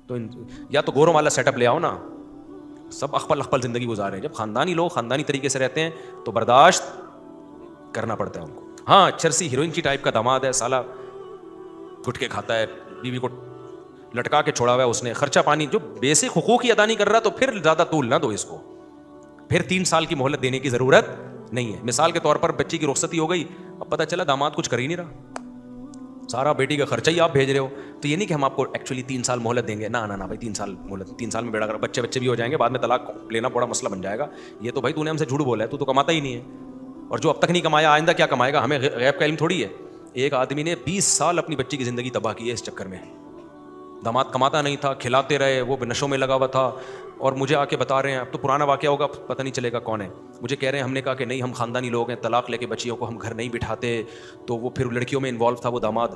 تو یا تو گوروں والا سیٹ اپ لے آؤ نا. سب اخپل اخپل زندگی گزار رہے ہیں. جب خاندانی لوگ خاندانی طریقے سے رہتے ہیں تو برداشت کرنا پڑتا ہے ان کو. ہاں چرسی ہیروئن کی ٹائپ کا داماد ہے, سالہ گٹکے کھاتا ہے, بیوی کو لٹکا کے چھوڑا ہوا ہے اس نے, خرچہ پانی جو بیسک حقوق ہی ادا نہیں کر رہا, تو پھر زیادہ طول نہ دو اس کو. پھر 3 سال کی مہلت دینے کی ضرورت نہیں ہے. مثال کے طور پر بچی کی رخصتی ہو گئی, اب پتہ چلا داماد کچھ کر ہی نہیں رہا, سارا بیٹی کا خرچہ ہی آپ بھیج رہے ہو, تو یہ نہیں کہ ہم آپ کو ایکچولی 3 سال مہلت دیں گے. نہ بھائی 3 سال مہلت, 3 سال میں بیڑا کر بچے بھی ہو جائیں گے, بعد میں طلاق لینا بڑا مسئلہ بن جائے گا. یہ تو بھائی تو نے ہم سے جھوٹ بولا ہے, تو کماتا ہی نہیں ہے, اور جو اب تک نہیں کمایا آئندہ کیا کمائے گا, ہمیں غیب کا علم تھوڑی ہے. ایک آدمی نے 20 سال اپنی بچی کی زندگی تباہ کی ہے اس چکر میں. داماد کماتا نہیں تھا, کھلاتے رہے, وہ نشوں میں لگا ہوا تھا, اور مجھے آ کے بتا رہے ہیں, اب تو پرانا واقعہ ہوگا پتہ نہیں چلے گا کون ہے, مجھے کہہ رہے ہیں ہم نے کہا کہ نہیں ہم خاندانی لوگ ہیں, طلاق لے کے بچیوں کو ہم گھر نہیں بٹھاتے. تو وہ پھر لڑکیوں میں انوالو تھا وہ داماد,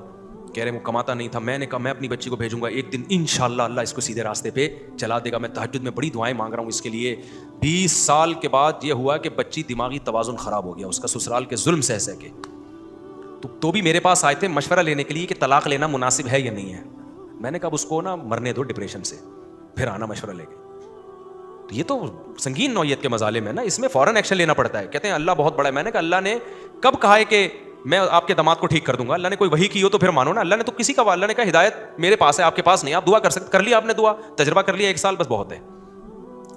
کہہ رہے ہیں وہ کماتا نہیں تھا. میں نے کہا میں اپنی بچی کو بھیجوں گا ایک دن انشاءاللہ اللہ اس کو سیدھے راستے پہ چلا دے گا. میں تہجد میں بڑی دعائیں مانگ رہا ہوں اس کے لیے. 20 سال کے بعد یہ ہوا کہ بچی دماغی توازن خراب ہو گیا اس کا, سسرال کے ظلم سہ سہ کے. تو بھی میرے پاس آئے تھے مشورہ لینے کے لیے کہ طلاق لینا مناسب ہے یا نہیں ہے. میں نے کہا اس کو نا مرنے دو ڈپریشن سے, پھر آنا مشورہ لے کے. تو یہ تو سنگین نوعیت کے مظالم ہے نا, اس میں فوراً ایکشن لینا پڑتا ہے. کہتے ہیں اللہ بہت بڑا ہے. میں نے کہا اللہ نے کب کہا ہے کہ میں آپ کے داماد کو ٹھیک کر دوں گا؟ اللہ نے کوئی وحی کی ہو تو پھر مانو نا. اللہ نے تو کسی کا, اللہ نے کہا ہدایت میرے پاس ہے آپ کے پاس نہیں, آپ دعا کر سکتے, کر لیا آپ نے دعا, تجربہ کر لیا 1 سال بس بہت ہے.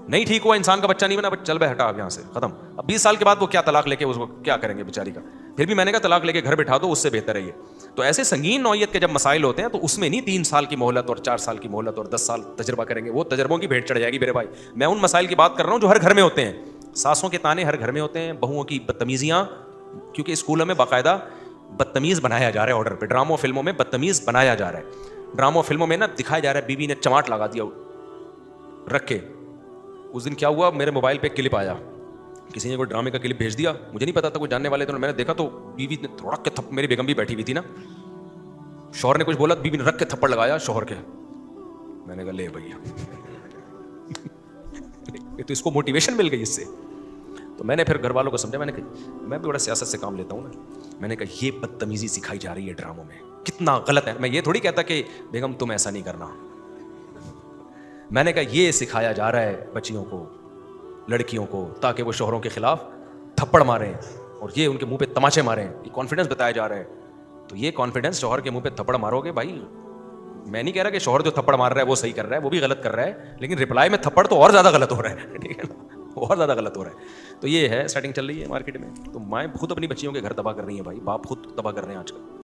نہیں ٹھیک ہوا, انسان کا بچہ نہیں بنا, چل بھائی ہٹا اب یہاں سے, ختم. اب 20 سال کے بعد وہ کیا طلاق لے کے اس کو کیا کریں گے بیچاری کا. پھر بھی میں نے کہا طلاق لے کے گھر بٹھا دو, اس سے بہتر ہے یہ. تو ایسے سنگین نوعیت کے جب مسائل ہوتے ہیں تو اس میں نہیں 3 سال کی مہلت اور 4 سال کی مہلت اور 10 سال تجربہ کریں گے, وہ تجربوں کی بھیٹ چڑھ جائے گی میرے بھائی. میں ان مسائل کی بات کر رہا ہوں جو ہر گھر میں ہوتے ہیں. ساسوں کے تانے ہر گھر میں ہوتے ہیں, بہوؤں کی بدتمیزیاں, کیونکہ اسکولوں میں باقاعدہ بدتمیز بنایا جا رہا ہے آرڈر پہ. ڈراموں فلموں میں بدتمیز بنایا جا رہا ہے. ڈراموں فلموں میں نا دکھایا جا رہا ہے بیوی نے چماٹ لگا دیا رکھ کے. اس دن کیا ہوا, میرے موبائل پہ کلپ آیا, کسی نے کوئی ڈرامے کا کلپ بھیج دیا, مجھے نہیں پتا تھا کوئی جاننے والے تھے. میں نے دیکھا تو بیوی نے تھوڑا کے میری بیگم بھی بیٹھی ہوئی تھی نا, شوہر نے کچھ بولا, بیوی نے رکھ کے تھپڑ لگایا شوہر کے. میں نے کہا لے بھیا تو اس کو موٹیویشن مل گئی اس سے. تو میں نے پھر گھر والوں کو سمجھا, میں نے کہا میں بھی بڑا سیاست سے کام لیتا ہوں نا, میں نے کہا یہ بدتمیزی سکھائی جا رہی ہے ڈراموں میں, کتنا غلط ہے. میں یہ تھوڑی کہتا کہ بیگم تم ایسا نہیں کرنا, میں نے کہا یہ سکھایا جا رہا ہے بچیوں کو, لڑکیوں کو, تاکہ وہ شوہروں کے خلاف تھپڑ ماریں اور یہ ان کے منہ پہ تماچے ماریں. یہ کانفیڈنس بتایا جا رہا ہے. تو یہ کانفیڈنس شوہر کے منہ پہ تھپڑ مارو گے بھائی. میں نہیں کہہ رہا کہ شوہر جو تھپڑ مار رہا ہے وہ صحیح کر رہا ہے, وہ بھی غلط کر رہا ہے, لیکن رپلائی میں تھپڑ تو اور زیادہ غلط ہو رہا ہے, ٹھیک ہے نا, اور زیادہ غلط ہو رہا ہے. تو یہ ہے سیٹنگ چل رہی ہے مارکیٹ میں. تو مائیں خود اپنی بچیوں کے گھر تباہ کر رہی ہیں بھائی, باپ خود تباہ کر رہے ہیں آج کل.